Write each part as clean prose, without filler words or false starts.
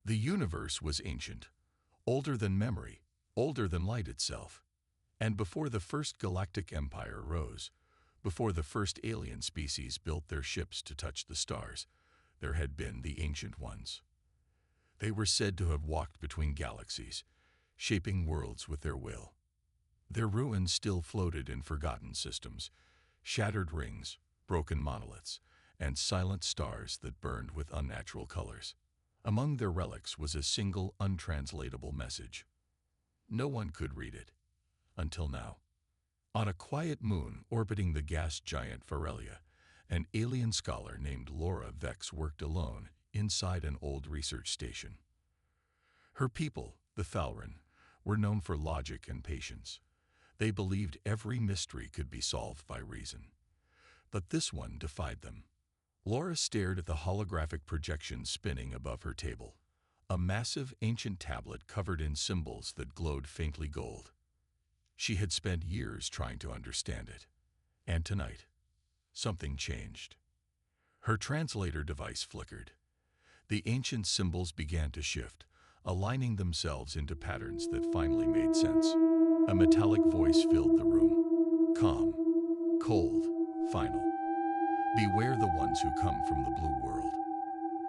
The universe was ancient, older than memory, older than light itself. And before the first galactic empire rose, before the first alien species built their ships to touch the stars, there had been the Ancient Ones. They were said to have walked between galaxies, shaping worlds with their will. Their ruins still floated in forgotten systems, shattered rings, broken monoliths, and silent stars that burned with unnatural colors. Among their relics was a single untranslatable message. No one could read it. Until now. On a quiet moon orbiting the gas giant Varelia, an alien scholar named Laura Vex worked alone inside an old research station. Her people, the Thalrin, were known for logic and patience. They believed every mystery could be solved by reason. But this one defied them. Laura stared at the holographic projection spinning above her table, a massive ancient tablet covered in symbols that glowed faintly gold. She had spent years trying to understand it. And tonight, something changed. Her translator device flickered. The ancient symbols began to shift, aligning themselves into patterns that finally made sense. A metallic voice filled the room. Calm, cold, final. Beware the ones who come from the blue world.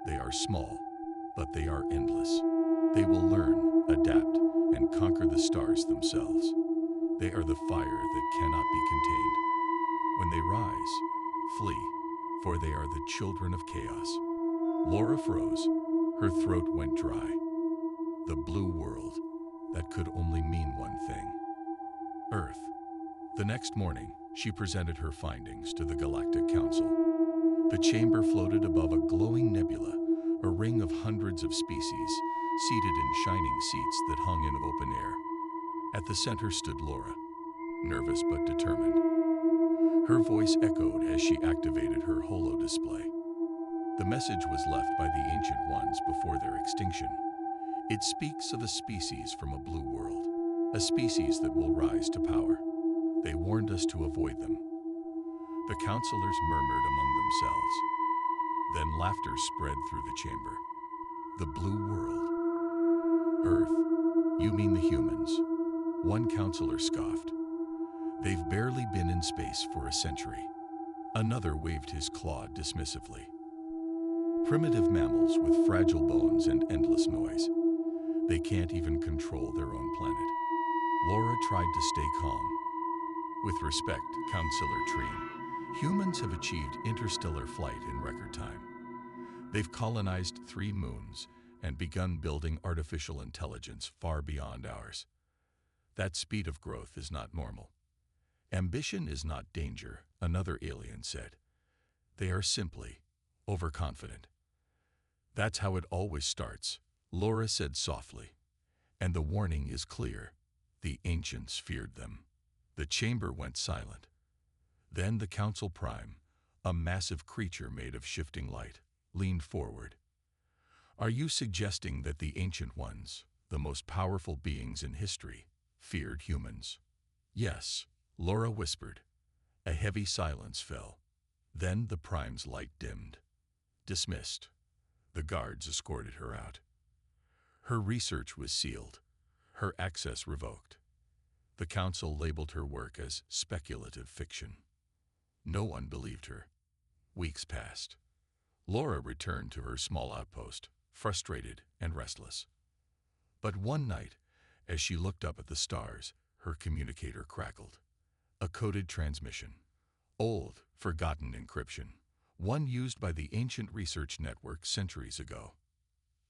They are small, but they are endless. They will learn, adapt, and conquer the stars themselves. They are the fire that cannot be contained. When they rise, flee, for they are the children of chaos. Laura froze. Her throat went dry. The blue world, that could only mean one thing. Earth. The next morning, she presented her findings to the Galactic Council. The chamber floated above a glowing nebula, a ring of hundreds of species, seated in shining seats that hung in open air. At the center stood Laura, nervous but determined. Her voice echoed as she activated her holo display. The message was left by the Ancient Ones before their extinction. It speaks of a species from a blue world, a species that will rise to power. They warned us to avoid them. The counselors murmured among themselves. Then laughter spread through the chamber. The blue world. Earth, you mean the humans? One counselor scoffed. They've barely been in space for a century. Another waved his claw dismissively. Primitive mammals with fragile bones and endless noise. They can't even control their own planet. Laura tried to stay calm. With respect, Counselor Treen, humans have achieved interstellar flight in record time. They've colonized 3 moons and begun building artificial intelligence far beyond ours. That speed of growth is not normal. Ambition is not danger, another alien said. They are simply overconfident. That's how it always starts, Laura said softly. And the warning is clear. The ancients feared them. The chamber went silent. Then the Council Prime, a massive creature made of shifting light, leaned forward. Are you suggesting that the Ancient Ones, the most powerful beings in history, feared humans? Yes, Laura whispered. A heavy silence fell. Then the Prime's light dimmed. Dismissed. The guards escorted her out. Her research was sealed, her access revoked. The council labeled her work as speculative fiction. No one believed her. Weeks passed. Laura returned to her small outpost, frustrated and restless. But one night, as she looked up at the stars, her communicator crackled. A coded transmission. Old, forgotten encryption. One used by the ancient research network centuries ago.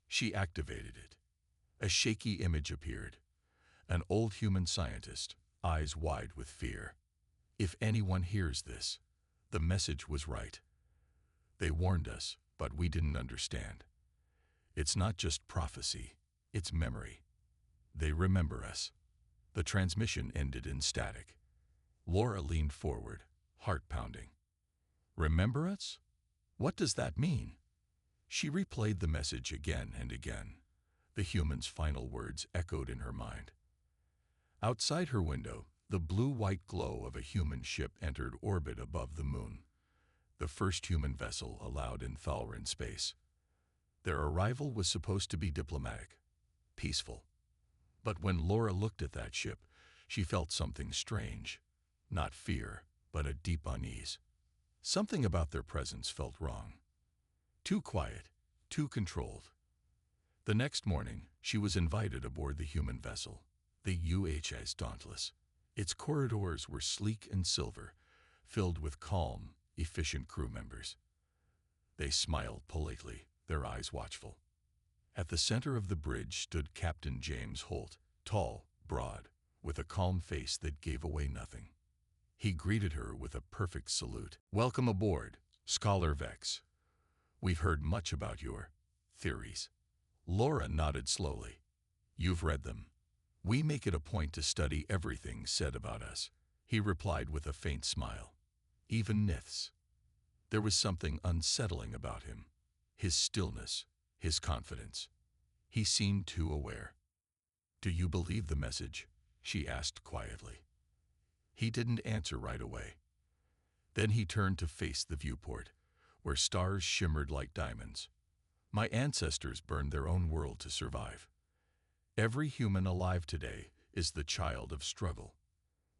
She activated it. A shaky image appeared. An old human scientist, eyes wide with fear. If anyone hears this, the message was right. They warned us, but we didn't understand. It's not just prophecy, it's memory. They remember us. The transmission ended in static. Laura leaned forward, heart pounding. Remember us? What does that mean? She replayed the message again and again. The human's final words echoed in her mind. Outside her window, the blue-white glow of a human ship entered orbit above the moon. The first human vessel allowed in Thalrin space. Their arrival was supposed to be diplomatic, peaceful. But when Laura looked at that ship, she felt something strange. Not fear, but a deep unease. Something about their presence felt wrong. Too quiet, too controlled. The next morning, she was invited aboard the human vessel, the UHS Dauntless. Its corridors were sleek and silver, filled with calm, efficient crew members. They smiled politely, their eyes watchful. At the center of the bridge stood Captain James Holt, tall, broad, with a calm face that gave away nothing. He greeted her with a perfect salute. "Welcome aboard, Scholar Vex. We've heard much about your theories." Laura nodded slowly. "You've read them. We make it a point to study everything said about us," he replied with a faint smile. "Even myths." There was something unsettling about him. His stillness, his confidence. He seemed too aware. "Do you believe the message?" she asked quietly. He didn't answer right away. Then he turned to face the viewport, where stars shimmered like diamonds. "My ancestors burned their own world to survive. Every human alive today is the child of struggle.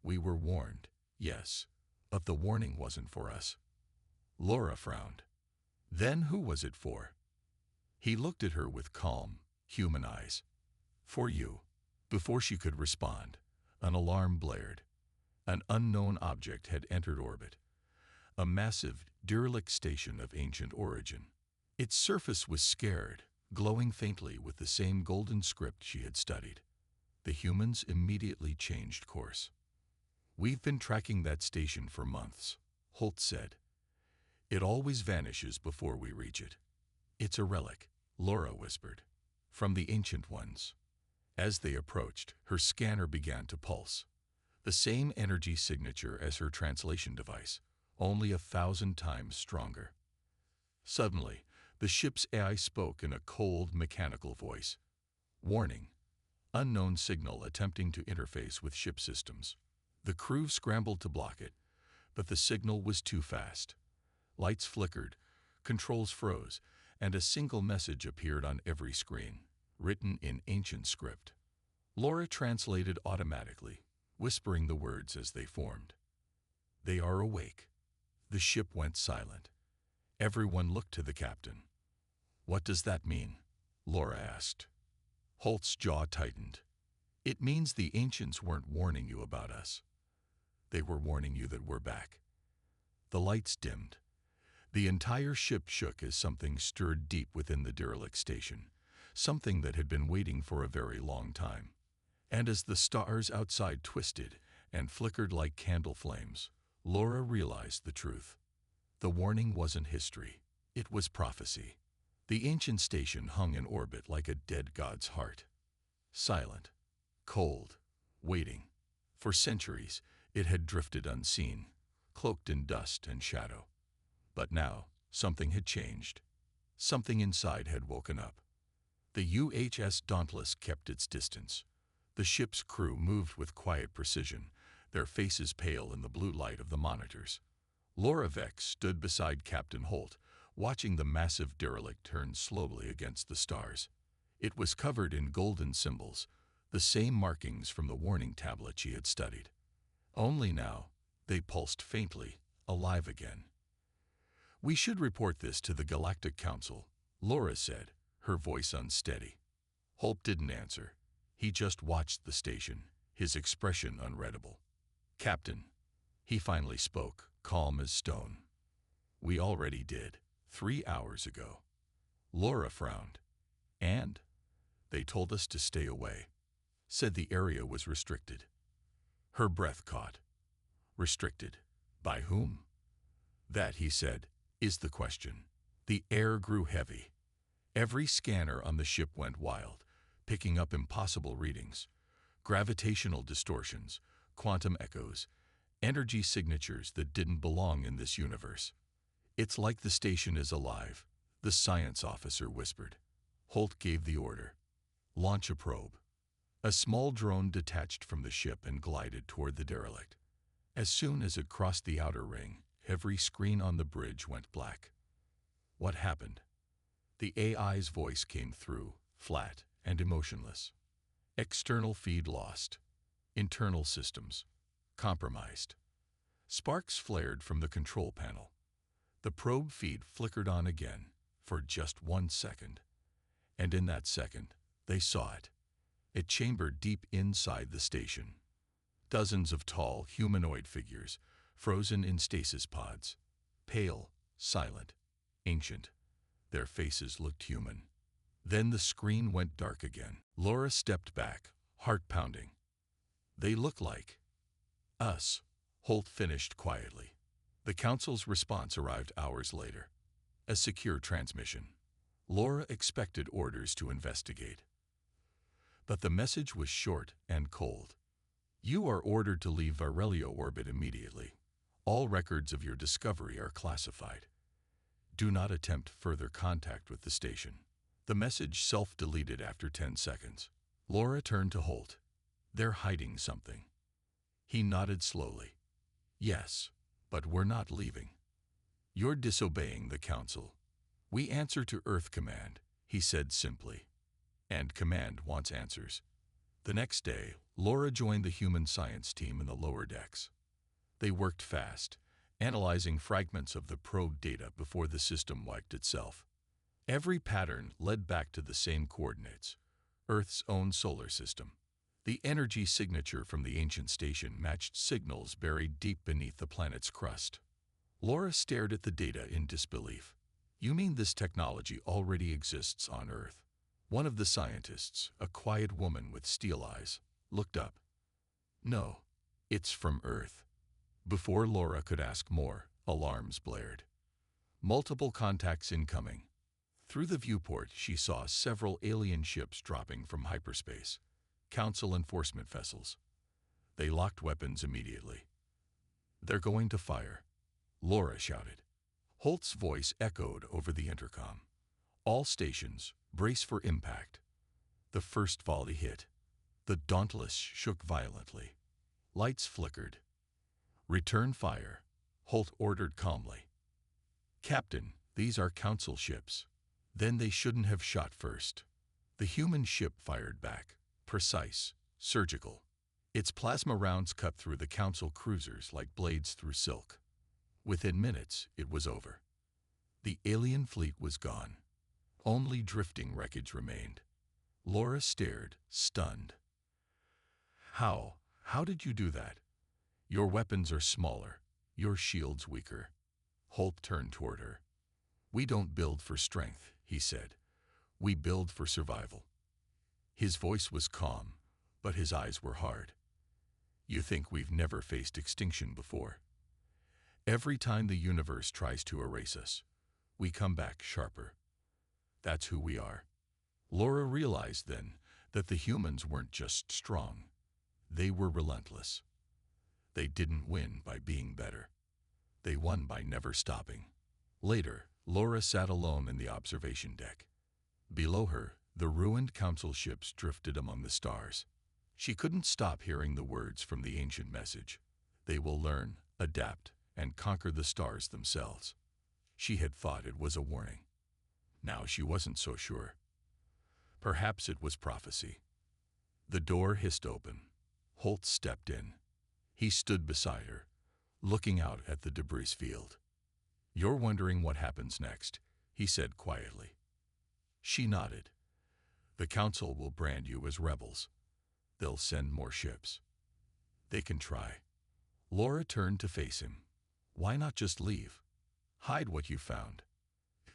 We were warned, yes, but the warning wasn't for us." Laura frowned. "Then who was it for?" He looked at her with calm, human eyes. "For you." Before she could respond, an alarm blared. An unknown object had entered orbit. A massive, derelict station of ancient origin. Its surface was scared, glowing faintly with the same golden script she had studied. The humans immediately changed course. "We've been tracking that station for months," Holt said. "It always vanishes before we reach it." "It's a relic," Laura whispered, "from the ancient ones." As they approached, her scanner began to pulse. The same energy signature as her translation device, only 1,000 times stronger. Suddenly, the ship's AI spoke in a cold, mechanical voice. "Warning. Unknown signal attempting to interface with ship systems." The crew scrambled to block it, but the signal was too fast. Lights flickered, controls froze, and a single message appeared on every screen, written in ancient script. Laura translated automatically, whispering the words as they formed. "They are awake." The ship went silent. Everyone looked to the captain. "What does that mean?" Laura asked. Holt's jaw tightened. "It means the ancients weren't warning you about us. They were warning you that we're back." The lights dimmed. The entire ship shook as something stirred deep within the derelict station, something that had been waiting for a very long time. And as the stars outside twisted and flickered like candle flames, Laura realized the truth. The warning wasn't history, it was prophecy. The ancient station hung in orbit like a dead god's heart. Silent, cold, waiting. For centuries, it had drifted unseen, cloaked in dust and shadow. But now, something had changed. Something inside had woken up. The UHS Dauntless kept its distance. The ship's crew moved with quiet precision, their faces pale in the blue light of the monitors. Laura Vex stood beside Captain Holt, watching the massive derelict turn slowly against the stars. It was covered in golden symbols, the same markings from the warning tablet she had studied. Only now, they pulsed faintly, alive again. "We should report this to the Galactic Council," Laura said, her voice unsteady. Holt didn't answer. He just watched the station, his expression unreadable. "Captain," he finally spoke, calm as stone. "We already did, 3 hours ago." Laura frowned. "And?" "They told us to stay away. Said the area was restricted." Her breath caught. "Restricted? By whom?" "That," he said, "is the question." The air grew heavy. Every scanner on the ship went wild, picking up impossible readings. Gravitational distortions, quantum echoes, energy signatures that didn't belong in this universe. "It's like the station is alive," the science officer whispered. Holt gave the order. "Launch a probe." A small drone detached from the ship and glided toward the derelict. As soon as it crossed the outer ring, every screen on the bridge went black. What happened? The AI's voice came through, flat and emotionless. External feed lost. Internal systems compromised. Sparks flared from the control panel. The probe feed flickered on again for just 1 second. And in that second, they saw it. A chamber deep inside the station. Dozens of tall, humanoid figures, frozen in stasis pods. Pale, silent, ancient. Their faces looked human. Then the screen went dark again. Laura stepped back, heart pounding. They look like us, Holt finished quietly. The Council's response arrived hours later. A secure transmission. Laura expected orders to investigate. But the message was short and cold. You are ordered to leave Varelio orbit immediately. All records of your discovery are classified. Do not attempt further contact with the station. The message self-deleted after 10 seconds. Laura turned to Holt. They're hiding something. He nodded slowly. Yes, but we're not leaving. You're disobeying the Council. We answer to Earth Command, he said simply. And Command wants answers. The next day, Laura joined the human science team in the lower decks. They worked fast, analyzing fragments of the probe data before the system wiped itself. Every pattern led back to the same coordinates, Earth's own solar system. The energy signature from the ancient station matched signals buried deep beneath the planet's crust. Laura stared at the data in disbelief. You mean this technology already exists on Earth? One of the scientists, a quiet woman with steel eyes, looked up. No, it's from Earth. Before Laura could ask more, alarms blared. Multiple contacts incoming. Through the viewport, she saw several alien ships dropping from hyperspace. Council enforcement vessels. They locked weapons immediately. They're going to fire, Laura shouted. Holt's voice echoed over the intercom. All stations, brace for impact. The first volley hit. The Dauntless shook violently. Lights flickered. Return fire, Holt ordered calmly. Captain, these are Council ships. Then they shouldn't have shot first. The human ship fired back, precise, surgical. Its plasma rounds cut through the Council cruisers like blades through silk. Within minutes, it was over. The alien fleet was gone. Only drifting wreckage remained. Laura stared, stunned. How did you do that? Your weapons are smaller, your shield's weaker. Holt turned toward her. We don't build for strength, he said. We build for survival. His voice was calm, but his eyes were hard. You think we've never faced extinction before? Every time the universe tries to erase us, we come back sharper. That's who we are. Laura realized then that the humans weren't just strong. They were relentless. They didn't win by being better. They won by never stopping. Later, Laura sat alone in the observation deck. Below her, the ruined Council ships drifted among the stars. She couldn't stop hearing the words from the ancient message. They will learn, adapt, and conquer the stars themselves. She had thought it was a warning. Now she wasn't so sure. Perhaps it was prophecy. The door hissed open. Holt stepped in. He stood beside her, looking out at the debris field. You're wondering what happens next, he said quietly. She nodded. The Council will brand you as rebels. They'll send more ships. They can try. Laura turned to face him. Why not just leave? Hide what you found.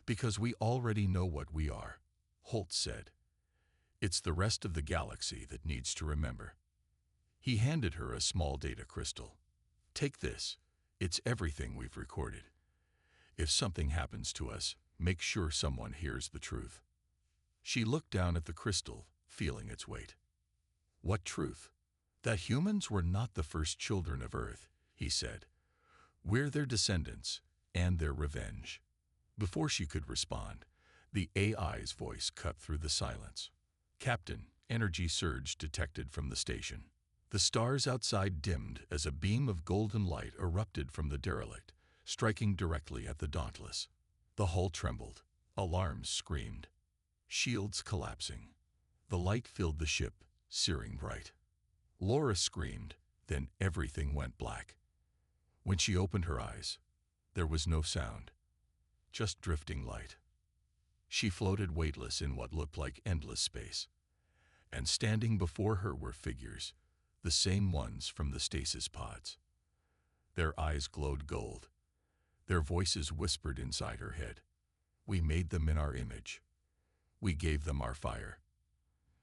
Because we already know what we are, Holt said. It's the rest of the galaxy that needs to remember. He handed her a small data crystal. Take this. It's everything we've recorded. If something happens to us, make sure someone hears the truth. She looked down at the crystal, feeling its weight. What truth? That humans were not the first children of Earth, he said. We're their descendants and their revenge. Before she could respond, the AI's voice cut through the silence. Captain, energy surge detected from the station. The stars outside dimmed as a beam of golden light erupted from the derelict, striking directly at the Dauntless. The hull trembled. Alarms screamed. Shields collapsing. The light filled the ship, searing bright. Laura screamed, then everything went black. When she opened her eyes, there was no sound, just drifting light. She floated weightless in what looked like endless space. And standing before her were figures, the same ones from the stasis pods. Their eyes glowed gold. Their voices whispered inside her head. We made them in our image. We gave them our fire.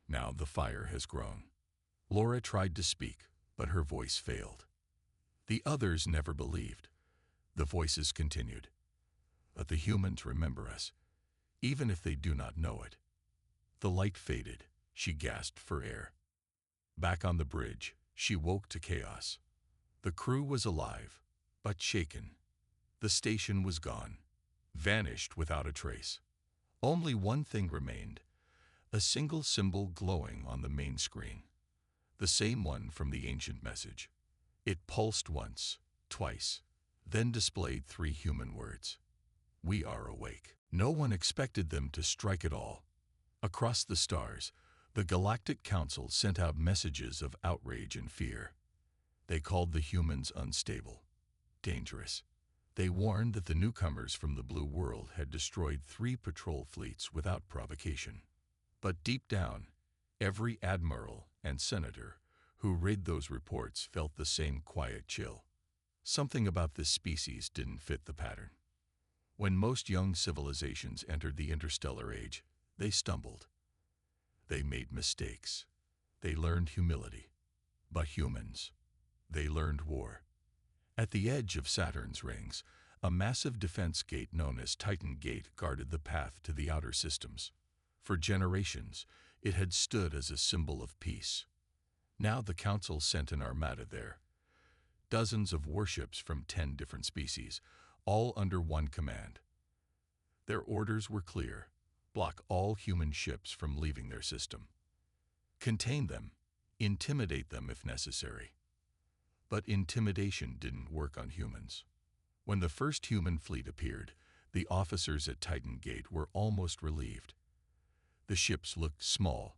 Now the fire has grown. Laura tried to speak, but her voice failed. The others never believed. The voices continued. But the humans remember us, even if they do not know it. The light faded. She gasped for air. Back on the bridge, she woke to chaos. The crew was alive, but shaken. The station was gone, vanished without a trace. Only one thing remained, a single symbol glowing on the main screen. The same one from the ancient message. It pulsed once, twice, then displayed 3 human words. We are awake. No one expected them to strike at all. Across the stars, the Galactic Council sent out messages of outrage and fear. They called the humans unstable, dangerous. They warned that the newcomers from the Blue World had destroyed 3 patrol fleets without provocation. But deep down, every admiral and senator who read those reports felt the same quiet chill. Something about this species didn't fit the pattern. When most young civilizations entered the interstellar age, they stumbled. They made mistakes. They learned humility. But humans, they learned war. At the edge of Saturn's rings, a massive defense gate known as Titan Gate guarded the path to the outer systems. For generations, it had stood as a symbol of peace. Now the Council sent an armada there. Dozens of warships from 10 different species, all under one command. Their orders were clear: block all human ships from leaving their system. Contain them, intimidate them if necessary. But intimidation didn't work on humans. When the first human fleet appeared, the officers at Titan Gate were almost relieved. The ships looked small,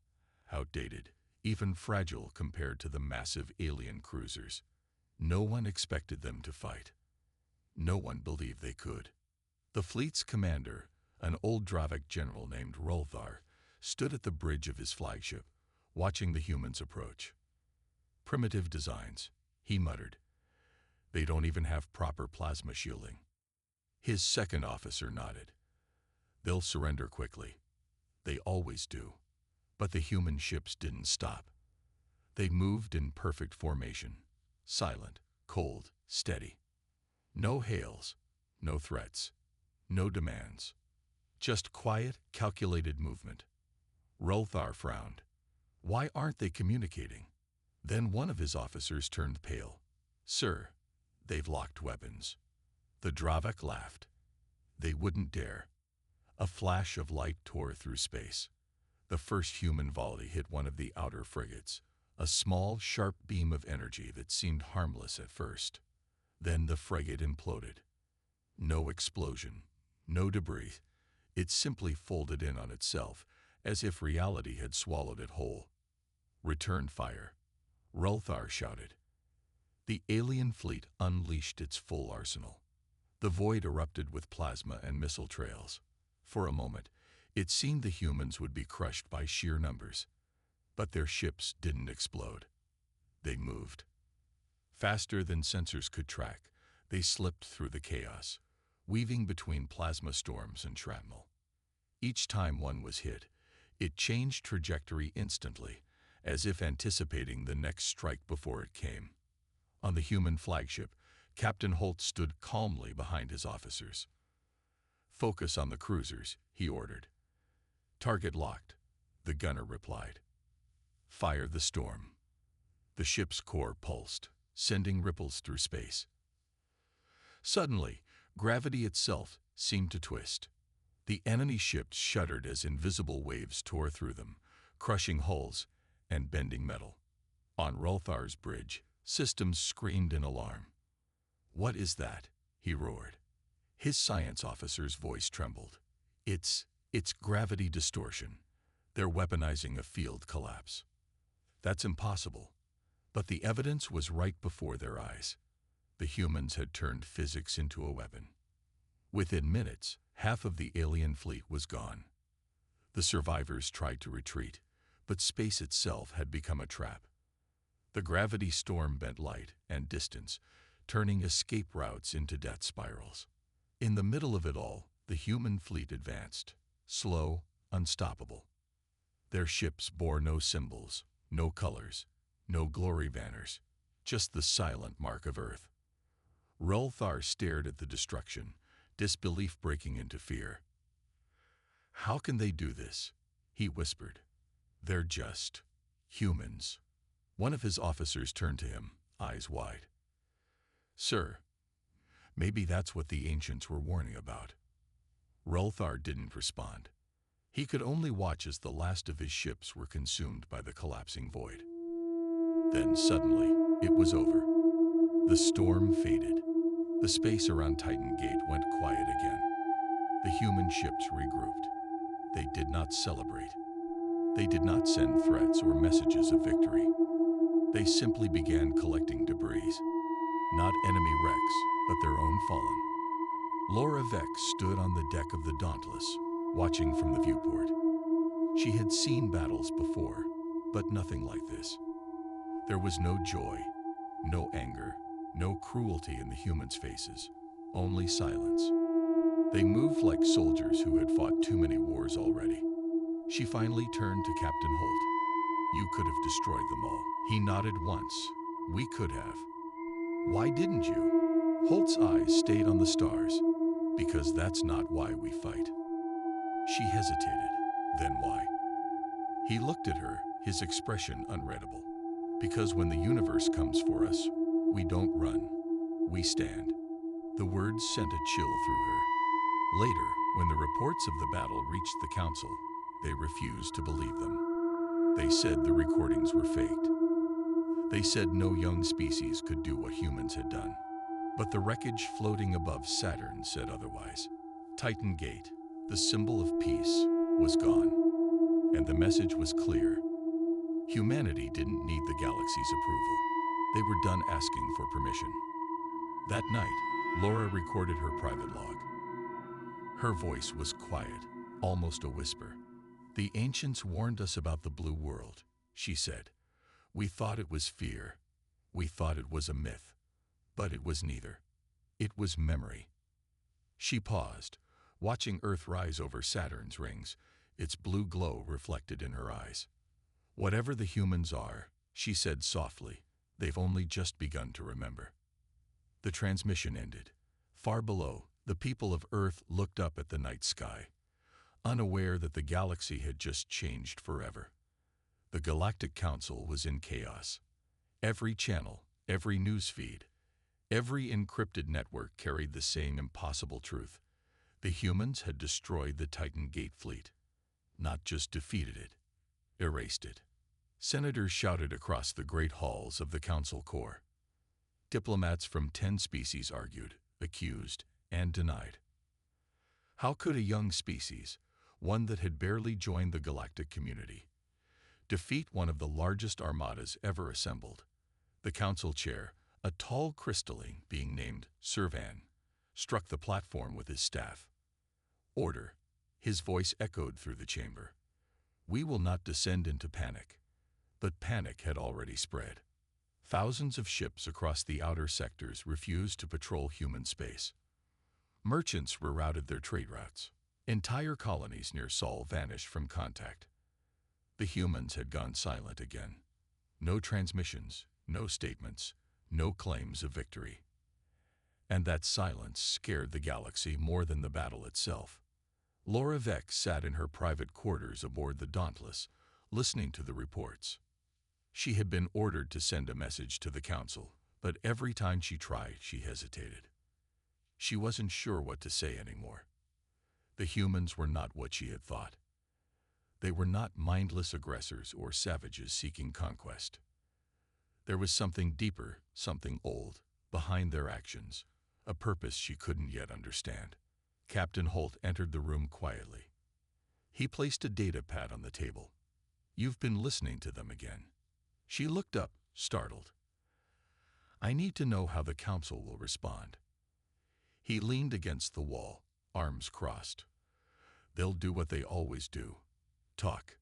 outdated, even fragile compared to the massive alien cruisers. No one expected them to fight. No one believed they could. The fleet's commander, an old Dravic general named Rolthar, stood at the bridge of his flagship, watching the humans approach. Primitive designs, he muttered. They don't even have proper plasma shielding. His second officer nodded. They'll surrender quickly. They always do. But the human ships didn't stop. They moved in perfect formation, silent, cold, steady. No hails, no threats, no demands. Just quiet, calculated movement. Rolthar frowned. Why aren't they communicating? Then one of his officers turned pale. Sir, they've locked weapons. The Dravic laughed. They wouldn't dare. A flash of light tore through space. The first human volley hit one of the outer frigates, a small, sharp beam of energy that seemed harmless at first. Then the frigate imploded. No explosion, no debris. It simply folded in on itself, as if reality had swallowed it whole. Return fire, Rolthar shouted. The alien fleet unleashed its full arsenal. The void erupted with plasma and missile trails. For a moment, it seemed the humans would be crushed by sheer numbers. But their ships didn't explode. They moved. Faster than sensors could track, they slipped through the chaos, weaving between plasma storms and shrapnel. Each time one was hit, it changed trajectory instantly, as if anticipating the next strike before it came. On the human flagship, Captain Holt stood calmly behind his officers. Focus on the cruisers, he ordered. Target locked, the gunner replied. Fire the storm. The ship's core pulsed, sending ripples through space. Suddenly, gravity itself seemed to twist. The enemy ships shuddered as invisible waves tore through them, crushing hulls and bending metal. On Rolthar's bridge, systems screamed in alarm. What is that? He roared. His science officer's voice trembled. It's gravity distortion. They're weaponizing a field collapse. That's impossible. But the evidence was right before their eyes. The humans had turned physics into a weapon. Within minutes, half of the alien fleet was gone. The survivors tried to retreat, but space itself had become a trap. The gravity storm bent light and distance, turning escape routes into death spirals. In the middle of it all, the human fleet advanced, slow, unstoppable. Their ships bore no symbols, no colors, no glory banners, just the silent mark of Earth. Rolthar stared at the destruction, disbelief breaking into fear. "How can they do this?" he whispered. "They're just humans." One of his officers turned to him, eyes wide. "Sir, maybe that's what the ancients were warning about." Rolthar didn't respond. He could only watch as the last of his ships were consumed by the collapsing void. Then suddenly, it was over. The storm faded. The space around Titan Gate went quiet again. The human ships regrouped. They did not celebrate. They did not send threats or messages of victory. They simply began collecting debris. Not enemy wrecks, but their own fallen. Laura Vex stood on the deck of the Dauntless, watching from the viewport. She had seen battles before, but nothing like this. There was no joy, no anger, no cruelty in the humans' faces, only silence. They moved like soldiers who had fought too many wars already. She finally turned to Captain Holt. "You could have destroyed them all." He nodded once. "We could have." "Why didn't you?" Holt's eyes stayed on the stars. "Because that's not why we fight." She hesitated. "Then why?" He looked at her, his expression unreadable. "Because when the universe comes for us, we don't run. We stand." The words sent a chill through her. Later, when the reports of the battle reached the council, they refused to believe them. They said the recordings were faked. They said no young species could do what humans had done. But the wreckage floating above Saturn said otherwise. Titan Gate, the symbol of peace, was gone. And the message was clear. Humanity didn't need the galaxy's approval. They were done asking for permission. That night, Laura recorded her private log. Her voice was quiet, almost a whisper. "The ancients warned us about the blue world," she said. "We thought it was fear. We thought it was a myth. But it was neither. It was memory." She paused, watching Earth rise over Saturn's rings, its blue glow reflected in her eyes. "Whatever the humans are," she said softly, "they've only just begun to remember." The transmission ended. Far below, the people of Earth looked up at the night sky, unaware that the galaxy had just changed forever. The Galactic Council was in chaos. Every channel, every news feed, every encrypted network carried the same impossible truth. The humans had destroyed the Titan Gate fleet. Not just defeated it, erased it. Senators shouted across the great halls of the Council Core. Diplomats from 10 species argued, accused, and denied. How could a young species, one that had barely joined the galactic community, defeat one of the largest armadas ever assembled? The council chair, a tall crystalline being named Servan, struck the platform with his staff. "Order." His voice echoed through the chamber. "We will not descend into panic." But panic had already spread. Thousands of ships across the outer sectors refused to patrol human space. Merchants rerouted their trade routes. Entire colonies near Sol vanished from contact. The humans had gone silent again. No transmissions, no statements, no claims of victory. And that silence scared the galaxy more than the battle itself. Laura Vex sat in her private quarters aboard the Dauntless, listening to the reports. She had been ordered to send a message to the council, but every time she tried, she hesitated. She wasn't sure what to say anymore. The humans were not what she had thought. They were not mindless aggressors or savages seeking conquest. There was something deeper, something old, behind their actions, a purpose she couldn't yet understand. Captain Holt entered the room quietly. He placed a data pad on the table. You've been listening to them again. She looked up, startled. I need to know how the council will respond. He leaned against the wall, arms crossed. They'll do what they always do. Talk.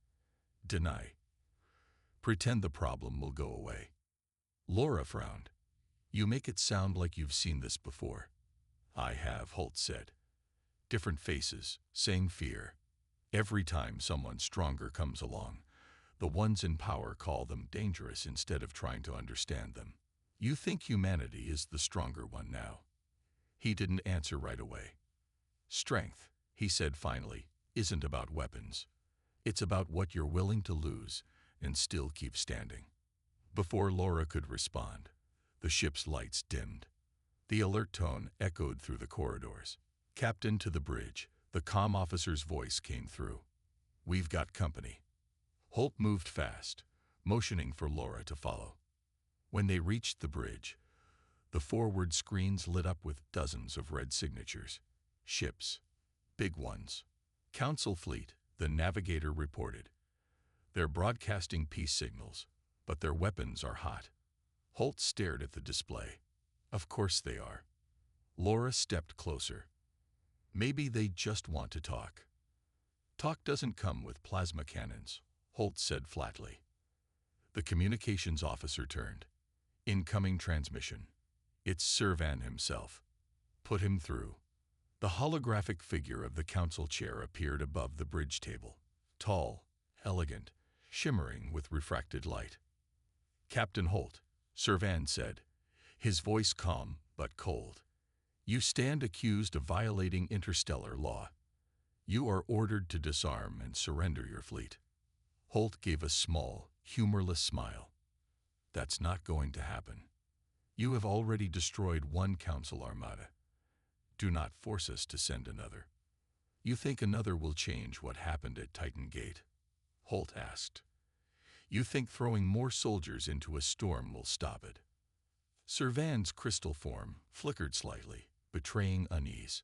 Deny. Pretend the problem will go away. Laura frowned. You make it sound like you've seen this before. I have, Holt said. Different faces, same fear. Every time someone stronger comes along, the ones in power call them dangerous instead of trying to understand them. You think humanity is the stronger one now. He didn't answer right away. Strength, he said finally, isn't about weapons. It's about what you're willing to lose and still keep standing. Before Laura could respond, the ship's lights dimmed. The alert tone echoed through the corridors. Captain to the bridge, the comm officer's voice came through. We've got company. Holt moved fast, motioning for Laura to follow. When they reached the bridge, the forward screens lit up with dozens of red signatures. Ships. Big ones. Council fleet, the navigator reported. They're broadcasting peace signals, but their weapons are hot. Holt stared at the display. Of course they are. Laura stepped closer. Maybe they just want to talk. Talk doesn't come with plasma cannons, Holt said flatly. The communications officer turned. Incoming transmission. It's Servan himself. Put him through. The holographic figure of the council chair appeared above the bridge table. Tall, elegant, shimmering with refracted light. Captain Holt, Servan said, his voice calm but cold. You stand accused of violating interstellar law. You are ordered to disarm and surrender your fleet. Holt gave a small, humorless smile. That's not going to happen. You have already destroyed one council armada. Do not force us to send another. You think another will change what happened at Titan Gate? Holt asked. You think throwing more soldiers into a storm will stop it? Servan's crystal form flickered slightly, betraying unease.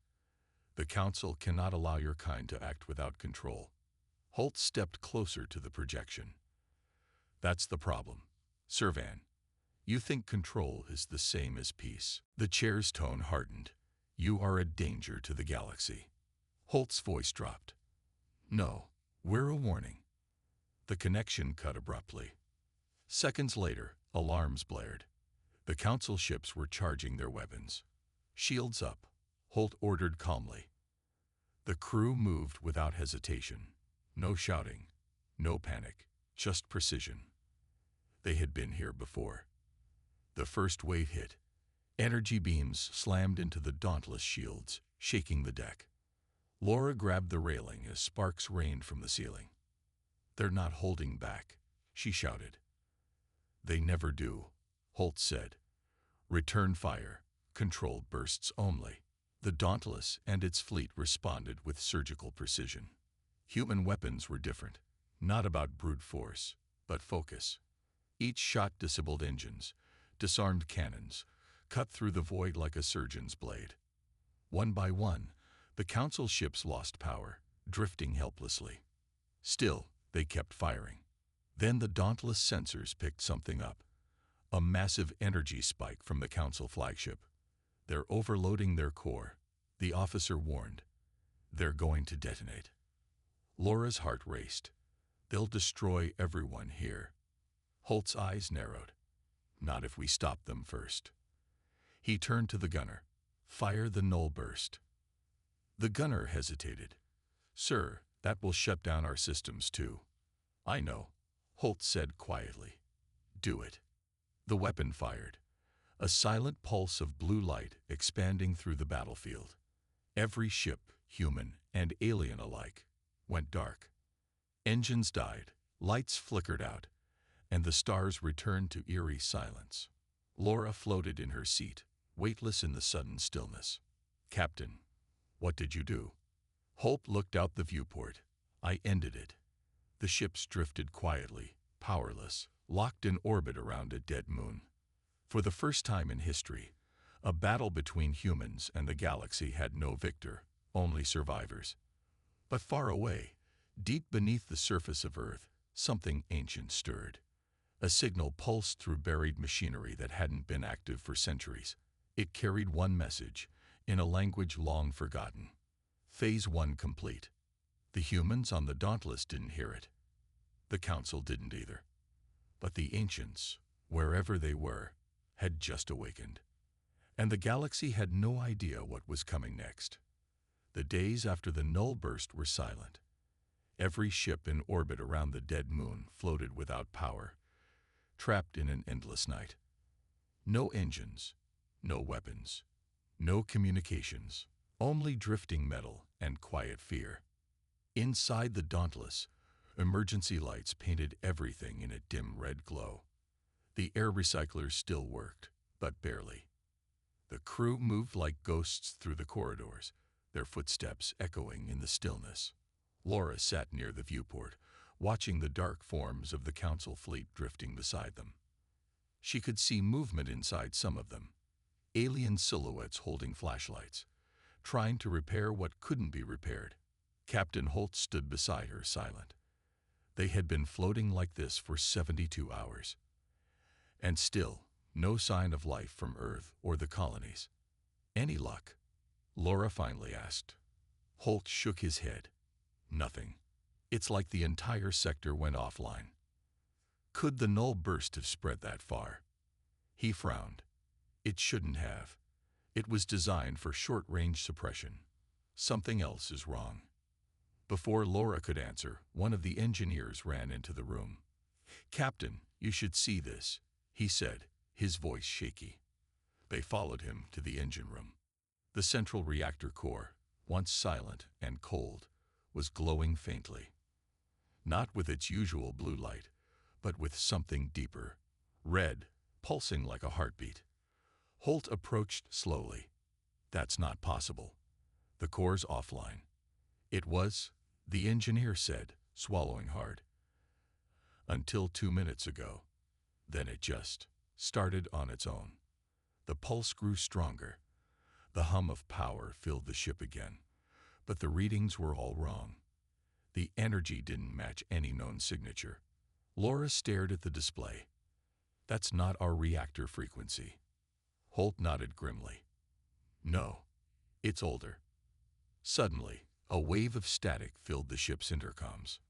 The council cannot allow your kind to act without control. Holt stepped closer to the projection. That's the problem, Servan. You think control is the same as peace. The chair's tone hardened. You are a danger to the galaxy. Holt's voice dropped. No, we're a warning. The connection cut abruptly. Seconds later, alarms blared. The council ships were charging their weapons. Shields up, Holt ordered calmly. The crew moved without hesitation. No shouting, no panic, just precision. They had been here before. The first wave hit. Energy beams slammed into the dauntless shields, shaking the deck. Laura grabbed the railing as sparks rained from the ceiling. They're not holding back, she shouted. They never do, Holt said. Return fire, controlled bursts only. The Dauntless and its fleet responded with surgical precision. Human weapons were different, not about brute force, but focus. Each shot disabled engines, disarmed cannons, cut through the void like a surgeon's blade. One by one, the council ships lost power, drifting helplessly. Still, they kept firing. Then the dauntless sensors picked something up. A massive energy spike from the council flagship. They're overloading their core, the officer warned. They're going to detonate. Laura's heart raced. They'll destroy everyone here. Holt's eyes narrowed. Not if we stop them first. He turned to the gunner. Fire the null burst. The gunner hesitated. Sir, that will shut down our systems too. I know, Holt said quietly. Do it. The weapon fired. A silent pulse of blue light expanding through the battlefield. Every ship, human and alien alike, went dark. Engines died, lights flickered out, and the stars returned to eerie silence. Laura floated in her seat, weightless in the sudden stillness. Captain, what did you do? Holt looked out the viewport. I ended it. The ships drifted quietly, powerless, locked in orbit around a dead moon. For the first time in history, a battle between humans and the galaxy had no victor, only survivors. But far away, deep beneath the surface of Earth, something ancient stirred. A signal pulsed through buried machinery that hadn't been active for centuries. It carried one message, in a language long forgotten. Phase 1 complete. The humans on the Dauntless didn't hear it. The Council didn't either. But the ancients, wherever they were, had just awakened. And the galaxy had no idea what was coming next. The days after the null burst were silent. Every ship in orbit around the dead moon floated without power, trapped in an endless night. No engines, no weapons, no communications, only drifting metal and quiet fear. Inside the Dauntless, emergency lights painted everything in a dim red glow. The air recyclers still worked, but barely. The crew moved like ghosts through the corridors, their footsteps echoing in the stillness. Laura sat near the viewport, watching the dark forms of the Council fleet drifting beside them. She could see movement inside some of them, alien silhouettes holding flashlights, trying to repair what couldn't be repaired. Captain Holt stood beside her, silent. They had been floating like this for 72 hours. And still, no sign of life from Earth or the colonies. Any luck? Laura finally asked. Holt shook his head. Nothing. It's like the entire sector went offline. Could the null burst have spread that far? He frowned. It shouldn't have. It was designed for short-range suppression. Something else is wrong. Before Laura could answer, one of the engineers ran into the room. "Captain, you should see this," he said, his voice shaky. They followed him to the engine room. The central reactor core, once silent and cold, was glowing faintly. Not with its usual blue light, but with something deeper, red, pulsing like a heartbeat. Holt approached slowly. "That's not possible. The core's offline." "It was," the engineer said, swallowing hard. "Until 2 minutes ago. Then it just started on its own." The pulse grew stronger. The hum of power filled the ship again. But the readings were all wrong. The energy didn't match any known signature. Laura stared at the display. "That's not our reactor frequency." Holt nodded grimly. "No, it's older." Suddenly, a wave of static filled the ship's intercoms.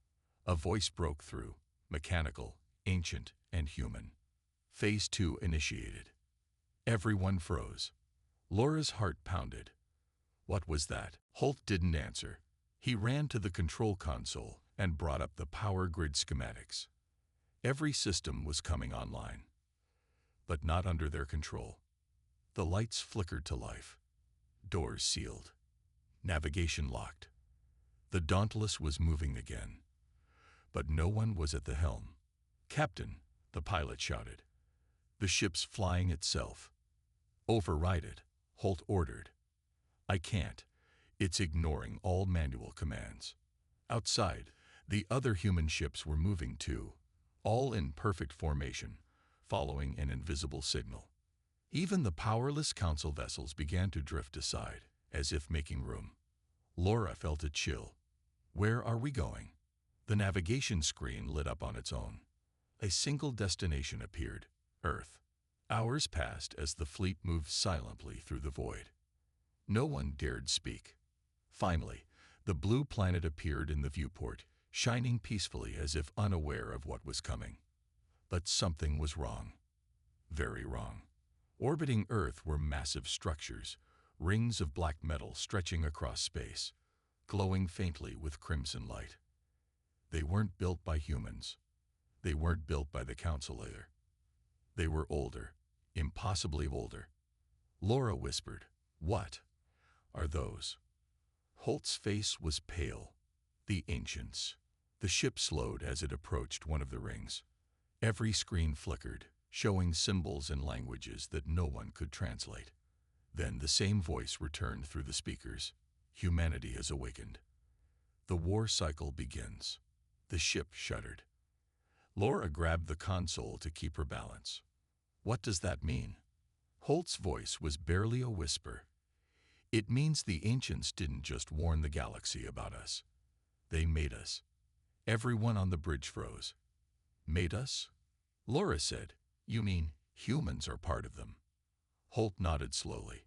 A voice broke through, mechanical, ancient, and human. Phase 2 initiated. Everyone froze. Laura's heart pounded. What was that? Holt didn't answer. He ran to the control console and brought up the power grid schematics. Every system was coming online. But not under their control. The lights flickered to life. Doors sealed. Navigation locked. The Dauntless was moving again. But no one was at the helm. "Captain," the pilot shouted. "The ship's flying itself." "Override it," Holt ordered. "I can't. It's ignoring all manual commands." Outside, the other human ships were moving too, all in perfect formation, following an invisible signal. Even the powerless Council vessels began to drift aside, as if making room. Laura felt a chill. "Where are we going?" The navigation screen lit up on its own. A single destination appeared, Earth. Hours passed as the fleet moved silently through the void. No one dared speak. Finally, the blue planet appeared in the viewport, shining peacefully as if unaware of what was coming. But something was wrong. Very wrong. Orbiting Earth were massive structures, rings of black metal stretching across space, glowing faintly with crimson light. They weren't built by humans. They weren't built by the Council either. They were older, impossibly older. Laura whispered, "What are those?" Holt's face was pale. The ancients. The ship slowed as it approached one of the rings. Every screen flickered, showing symbols and languages that no one could translate. Then the same voice returned through the speakers. "Humanity has awakened. The war cycle begins." The ship shuddered. Laura grabbed the console to keep her balance. "What does that mean?" Holt's voice was barely a whisper. It means the ancients didn't just warn the galaxy about us. They made us. Everyone on the bridge froze. Made us? Laura said, "You mean humans are part of them?" Holt nodded slowly.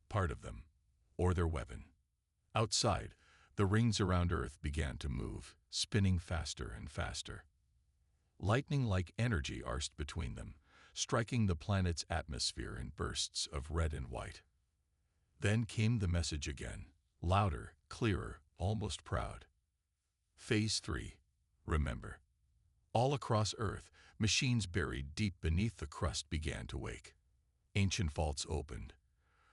Part of them. Or their weapon. Outside, the rings around Earth began to move, spinning faster and faster. Lightning-like energy arced between them, striking the planet's atmosphere in bursts of red and white. Then came the message again, louder, clearer, almost proud. Phase 3. Remember. All across Earth, machines buried deep beneath the crust began to wake. Ancient vaults opened.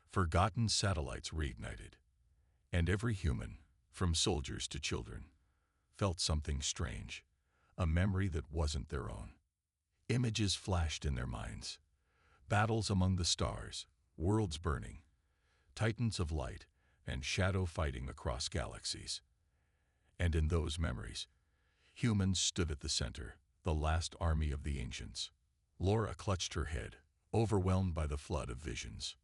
Forgotten satellites reignited. And every human, from soldiers to children, felt something strange, a memory that wasn't their own. Images flashed in their minds. Battles among the stars, worlds burning, titans of light and shadow fighting across galaxies. And in those memories, humans stood at the center, the last army of the ancients. Laura clutched her head, overwhelmed by the flood of visions.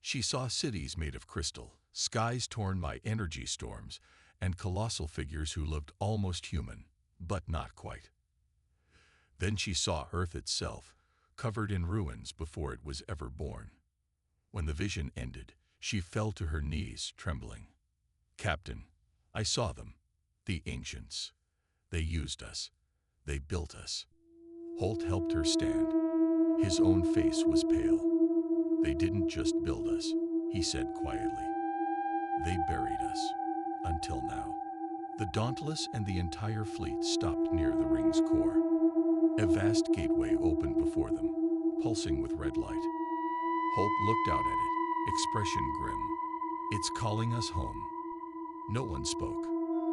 She saw cities made of crystal, skies torn by energy storms, and colossal figures who looked almost human, but not quite. Then she saw Earth itself, covered in ruins before it was ever born. When the vision ended, she fell to her knees, trembling. "Captain, I saw them. The ancients. They used us. They built us." Holt helped her stand. His own face was pale. "They didn't just build us," he said quietly. "They buried us. Until now." The Dauntless and the entire fleet stopped near the ring's core. A vast gateway opened before them, pulsing with red light. Holt looked out at it, expression grim. "It's calling us home." No one spoke.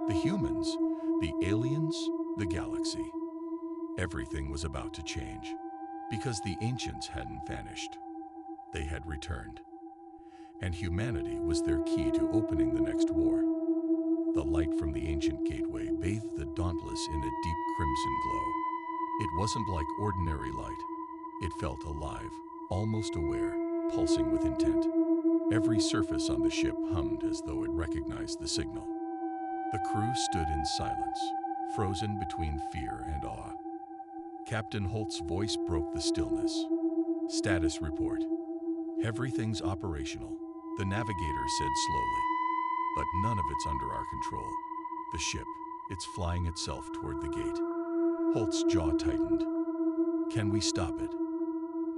The humans, the aliens, the galaxy. Everything was about to change, because the ancients hadn't vanished. They had returned. And humanity was their key to opening the next war. The light from the ancient gateway bathed the Dauntless in a deep crimson glow. It wasn't like ordinary light. It felt alive, almost aware, pulsing with intent. Every surface on the ship hummed as though it recognized the signal. The crew stood in silence, frozen between fear and awe. Captain Holt's voice broke the stillness. "Status report. Everything's operational," the navigator said slowly. "But none of it's under our control. The ship, it's flying itself toward the gate." Holt's jaw tightened. "Can we stop it?"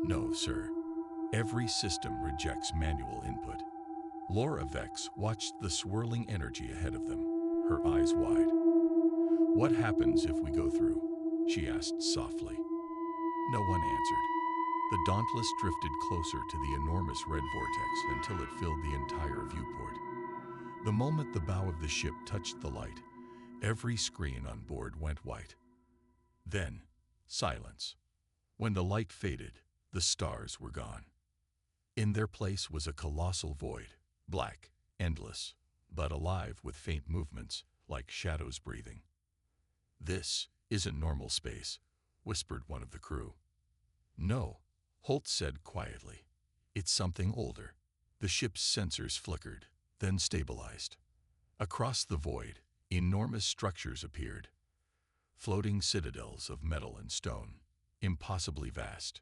"No, sir. Every system rejects manual input." Laura Vex watched the swirling energy ahead of them, her eyes wide. "What happens if we go through?" she asked softly. No one answered. The Dauntless drifted closer to the enormous red vortex until it filled the entire viewport. The moment the bow of the ship touched the light, every screen on board went white. Then, silence. When the light faded, the stars were gone. In their place was a colossal void, black, endless, but alive with faint movements, like shadows breathing. "This isn't normal space," whispered one of the crew. "No," Holt said quietly. "It's something older." The ship's sensors flickered, then stabilized. Across the void, enormous structures appeared. Floating citadels of metal and stone, impossibly vast.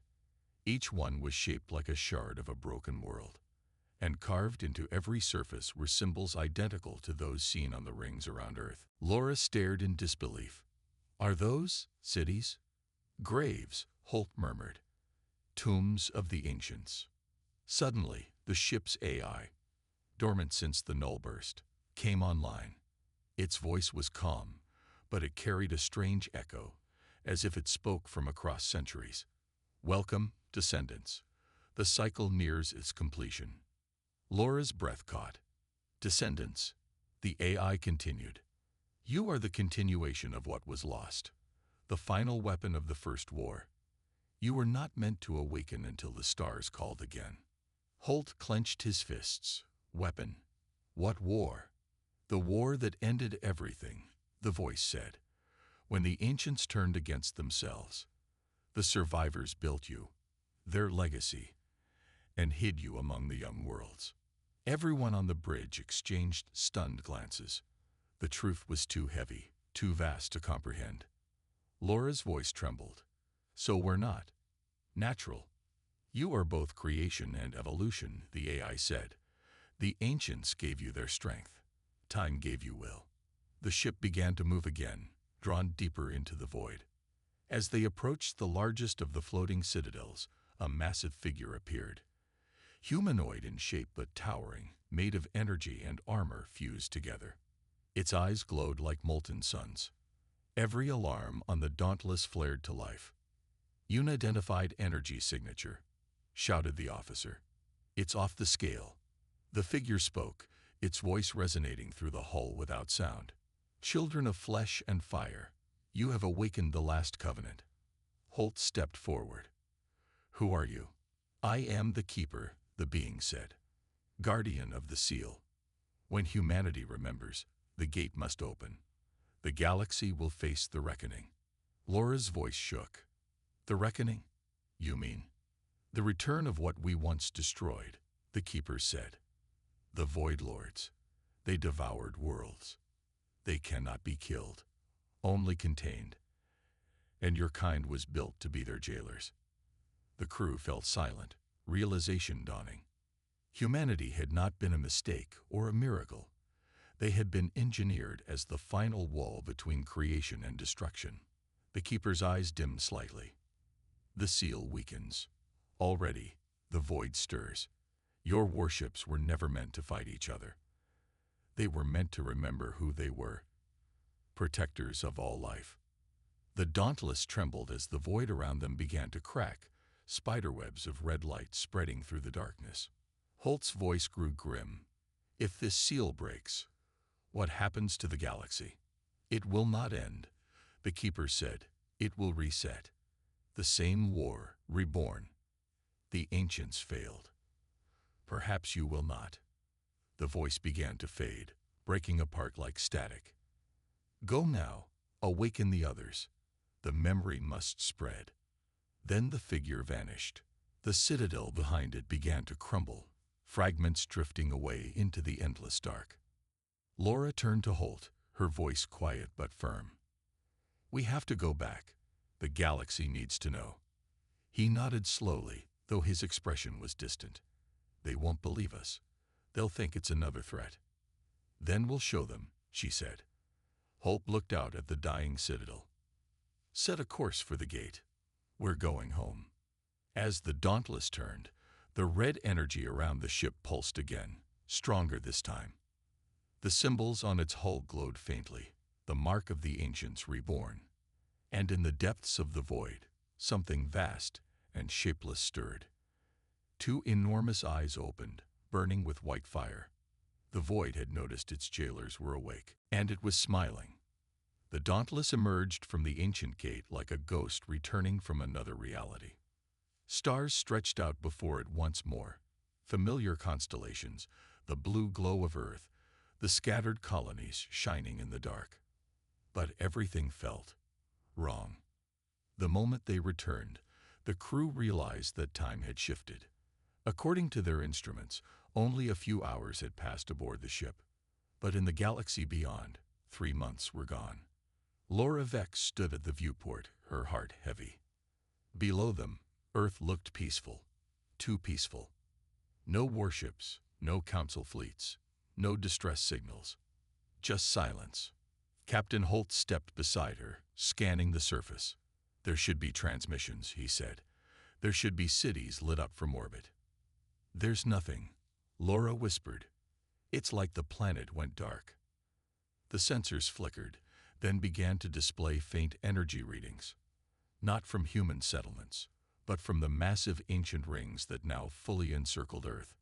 Each one was shaped like a shard of a broken world. And carved into every surface were symbols identical to those seen on the rings around Earth. Laura stared in disbelief. "Are those cities?" "Graves," Holt murmured. "Tombs of the ancients." Suddenly, the ship's AI, dormant since the null burst, came online. Its voice was calm, but it carried a strange echo, as if it spoke from across centuries. "Welcome, descendants. The cycle nears its completion." Laura's breath caught. "Descendants," the AI continued. "You are the continuation of what was lost, the final weapon of the First War. You were not meant to awaken until the stars called again." Holt clenched his fists. "Weapon? What war?" "The war that ended everything," the voice said. "When the ancients turned against themselves, the survivors built you, their legacy, and hid you among the young worlds. Everyone on the bridge exchanged stunned glances. The truth was too heavy, too vast to comprehend. Laura's voice trembled. So we're not natural. You are both creation and evolution, the AI said. The ancients gave you their strength. Time gave you will. The ship began to move again, drawn deeper into the void. As they approached the largest of the floating citadels, a massive figure appeared. Humanoid in shape but towering, made of energy and armor fused together. Its eyes glowed like molten suns. Every alarm on the Dauntless flared to life. Unidentified energy signature, shouted the officer. It's off the scale. The figure spoke, its voice resonating through the hull without sound. Children of flesh and fire, you have awakened the last covenant. Holt stepped forward. Who are you? I am the Keeper, the being said. Guardian of the seal. When humanity remembers, the gate must open. The galaxy will face the reckoning. Laura's voice shook. The reckoning? You mean? The return of what we once destroyed, the Keeper said. The Void Lords. They devoured worlds. They cannot be killed, only contained. And your kind was built to be their jailers. The crew fell silent, realization dawning. Humanity had not been a mistake or a miracle. They had been engineered as the final wall between creation and destruction. The Keeper's eyes dimmed slightly. The seal weakens. Already, the void stirs. Your warships were never meant to fight each other. They were meant to remember who they were. Protectors of all life. The Dauntless trembled as the void around them began to crack, spiderwebs of red light spreading through the darkness. Holt's voice grew grim. If this seal breaks, what happens to the galaxy? It will not end, the Keeper said. It will reset. The same war, reborn. The ancients failed. Perhaps you will not. The voice began to fade, breaking apart like static. Go now, awaken the others. The memory must spread. Then the figure vanished. The citadel behind it began to crumble, fragments drifting away into the endless dark. Laura turned to Holt, her voice quiet but firm. We have to go back. The galaxy needs to know. He nodded slowly, though his expression was distant. They won't believe us. They'll think it's another threat. Then we'll show them, she said. Holt looked out at the dying citadel. Set a course for the gate. We're going home. As the Dauntless turned, the red energy around the ship pulsed again, stronger this time. The symbols on its hull glowed faintly, the mark of the ancients reborn. And in the depths of the void, something vast and shapeless stirred. Two enormous eyes opened, burning with white fire. The void had noticed its jailers were awake, and it was smiling. The Dauntless emerged from the ancient gate like a ghost returning from another reality. Stars stretched out before it once more, familiar constellations, the blue glow of Earth, the scattered colonies shining in the dark. But everything felt wrong. The moment they returned, the crew realized that time had shifted. According to their instruments, only a few hours had passed aboard the ship. But in the galaxy beyond, 3 months were gone. Laura Vex stood at the viewport, her heart heavy. Below them, Earth looked peaceful, too peaceful. No warships, no council fleets, no distress signals. Just silence. Captain Holt stepped beside her, scanning the surface. There should be transmissions, he said. There should be cities lit up from orbit. There's nothing, Laura whispered. It's like the planet went dark. The sensors flickered, then began to display faint energy readings. Not from human settlements, but from the massive ancient rings that now fully encircled Earth.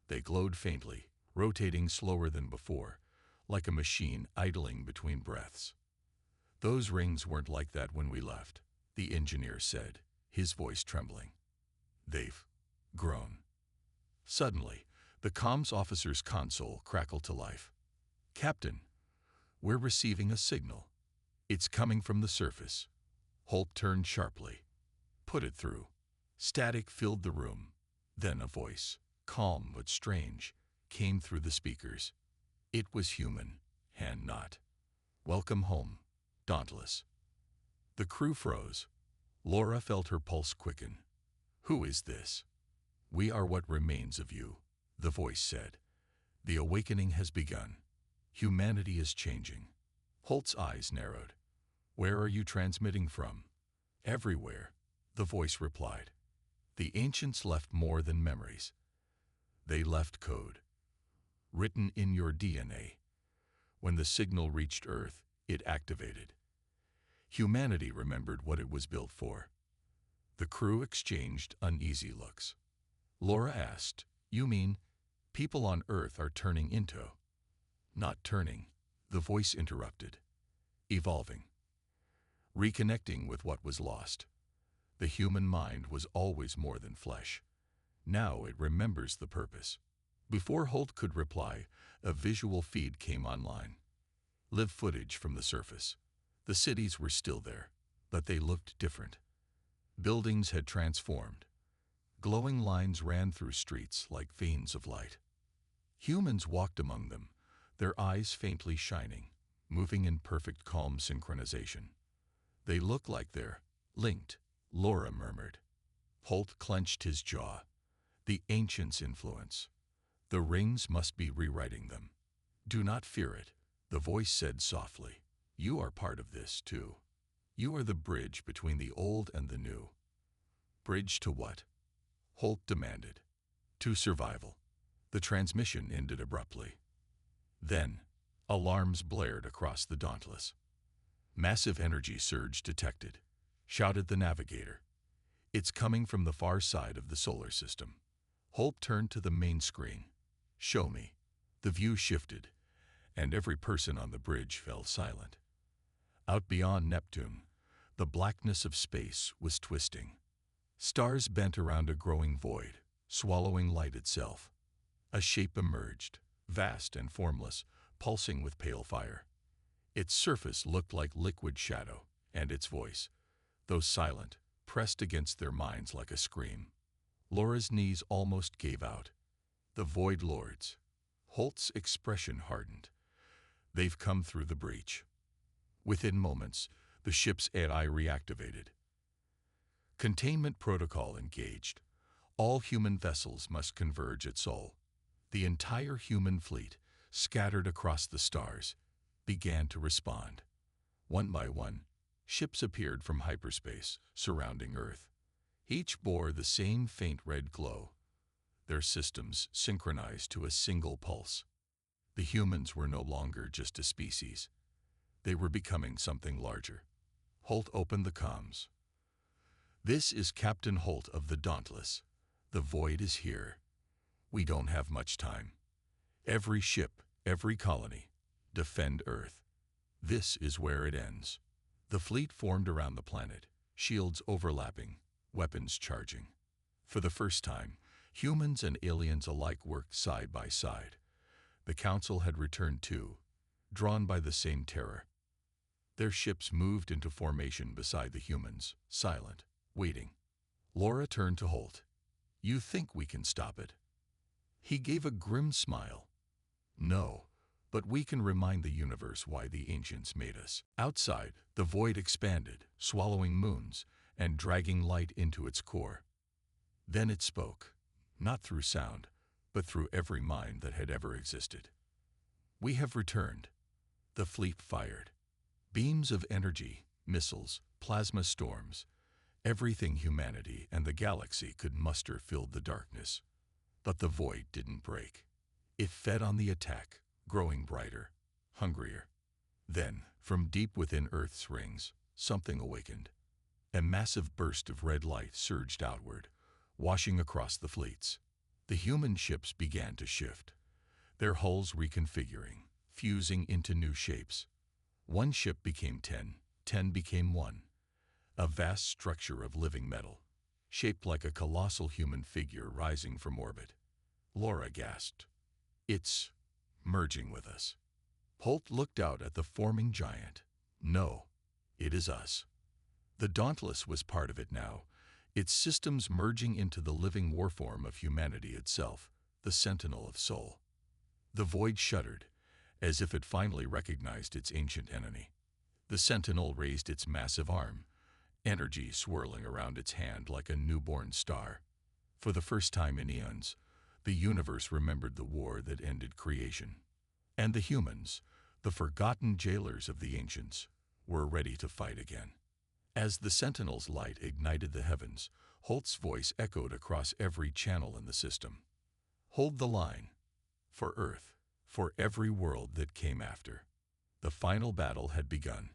They glowed faintly, rotating slower than before, like a machine idling between breaths. Those rings weren't like that when we left, the engineer said, his voice trembling. They've grown. Suddenly, the comms officer's console crackled to life. Captain, we're receiving a signal. It's coming from the surface. Holt turned sharply. Put it through. Static filled the room. Then a voice, calm but strange. came through the speakers. It was human, and not. "Welcome home, Dauntless." The crew froze. Laura felt her pulse quicken. "Who is this?" "We are what remains of you," the voice said. "The awakening has begun. Humanity is changing." Holt's eyes narrowed. "Where are you transmitting from?" "Everywhere," the voice replied. "The ancients left more than memories. They left code, written in your DNA. When the signal reached Earth, it activated. Humanity remembered what it was built for." The crew exchanged uneasy looks. Laura asked, "You mean people on Earth are turning into—" "Not turning," the voice interrupted. "Evolving. Reconnecting with what was lost. The human mind was always more than flesh. Now it remembers the purpose." Before Holt could reply, a visual feed came online. Live footage from the surface. The cities were still there, but they looked different. Buildings had transformed. Glowing lines ran through streets like veins of light. Humans walked among them, their eyes faintly shining, moving in perfect calm synchronization. "They look like they're linked," Laura murmured. Holt clenched his jaw. "The ancients' influence. The rings must be rewriting them." "Do not fear it," the voice said softly. "You are part of this, too. You are the bridge between the old and the new." "Bridge to what?" Holt demanded. "To survival." The transmission ended abruptly. Then, alarms blared across the Dauntless. "Massive energy surge detected," shouted the navigator. "It's coming from the far side of the solar system." Holt turned to the main screen. "Show me." The view shifted, and every person on the bridge fell silent. Out beyond Neptune, the blackness of space was twisting. Stars bent around a growing void, swallowing light itself. A shape emerged, vast and formless, pulsing with pale fire. Its surface looked like liquid shadow, and its voice, though silent, pressed against their minds like a scream. Laura's knees almost gave out. "The Void Lords." Holt's expression hardened. "They've come through the breach." Within moments, the ship's AI reactivated. Containment protocol engaged. All human vessels must converge at Sol. The entire human fleet, scattered across the stars, began to respond. One by one, ships appeared from hyperspace, surrounding Earth. Each bore the same faint red glow, their systems synchronized to a single pulse. The humans were no longer just a species. They were becoming something larger. Holt opened the comms. "This is Captain Holt of the Dauntless. The Void is here. We don't have much time. Every ship, every colony, defend Earth. This is where it ends." The fleet formed around the planet, shields overlapping, weapons charging. For the first time, humans and aliens alike worked side by side. The Council had returned too, drawn by the same terror. Their ships moved into formation beside the humans, silent, waiting. Laura turned to Holt. "You think we can stop it?" He gave a grim smile. "No, but we can remind the universe why the ancients made us." Outside, the void expanded, swallowing moons and dragging light into its core. Then it spoke, not through sound, but through every mind that had ever existed. "We have returned." The fleet fired. Beams of energy, missiles, plasma storms, everything humanity and the galaxy could muster filled the darkness. But the void didn't break. It fed on the attack, growing brighter, hungrier. Then, from deep within Earth's rings, something awakened. A massive burst of red light surged outward, washing across the fleets. The human ships began to shift, their hulls reconfiguring, fusing into new shapes. One ship became 10, 10 became one. A vast structure of living metal, shaped like a colossal human figure rising from orbit. Laura gasped. "It's merging with us." Holt looked out at the forming giant. "No, it is us." The Dauntless was part of it now, its systems merging into the living warform of humanity itself, the Sentinel of Sol. The void shuddered, as if it finally recognized its ancient enemy. The sentinel raised its massive arm, energy swirling around its hand like a newborn star. For the first time in eons, the universe remembered the war that ended creation. And the humans, the forgotten jailers of the ancients, were ready to fight again. As the sentinel's light ignited the heavens, Holt's voice echoed across every channel in the system. Hold the line. For Earth, for every world that came after. The final battle had begun.